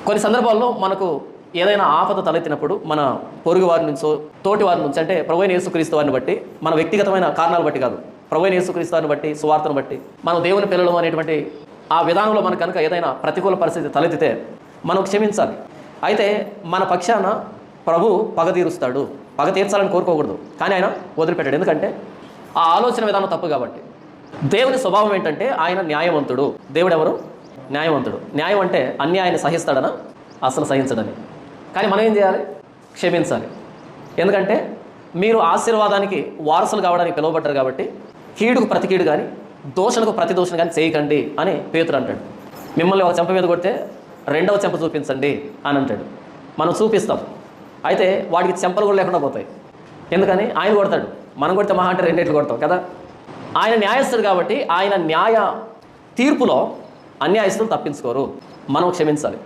కొన్ని సందర్భాల్లో మనకు ఏదైనా ఆపద తలెత్తినప్పుడు మన పొరుగు వారి నుంచో తోటి వారి నుంచి, అంటే ప్రభువైన యేసుక్రీస్తు వారిని బట్టి, మన వ్యక్తిగతమైన కారణాలు బట్టి కాదు, ప్రభువైన యేసుక్రీస్తు వారిని బట్టి, సువార్తను బట్టి, మనం దేవుని పిల్లలు అనేటువంటి ఆ విధానంలో మనకు కనుక ఏదైనా ప్రతికూల పరిస్థితి తలెత్తితే మనం క్షమించాలి. అయితే మన పక్షాన ప్రభు పగ తీరుస్తాడు, పగ తీర్చాలని కోరుకోకూడదు, కానీ ఆయన వదిలిపెట్టాడు. ఎందుకంటే ఆ ఆలోచన విధానం తప్పు కాబట్టి. దేవుని స్వభావం ఏంటంటే ఆయన న్యాయవంతుడు. దేవుడు ఎవరు? న్యాయవంతుడు. న్యాయం అంటే అన్యాయాన్ని సహిస్తాడనా? అసలు సహించడని. కానీ మనం ఏం చేయాలి? క్షమించాలి. ఎందుకంటే మీరు ఆశీర్వాదానికి వారసులు కావడానికి పిలువబడ్డారు కాబట్టి కీడుకు ప్రతి కీడు కానీ దోషణకు ప్రతి దోషణ కానీ చేయకండి అని పేతురు అంటాడు. మిమ్మల్ని ఒక చెంప మీద కొడితే రెండవ చెంప చూపించండి అని అంటాడు. మనం చూపిస్తాం, అయితే వాడికి చెంపలు కూడా లేకుండా పోతాయి. ఎందుకని? ఆయన కొడతాడు, మనం కొడితే మహా అంటే రెండేట్లు కొడతాం కదా. ఆయన న్యాయస్థుడు కాబట్టి ఆయన న్యాయ తీర్పులో అన్యాయస్తులు తప్పించుకోరు. మనం క్షమించాలి.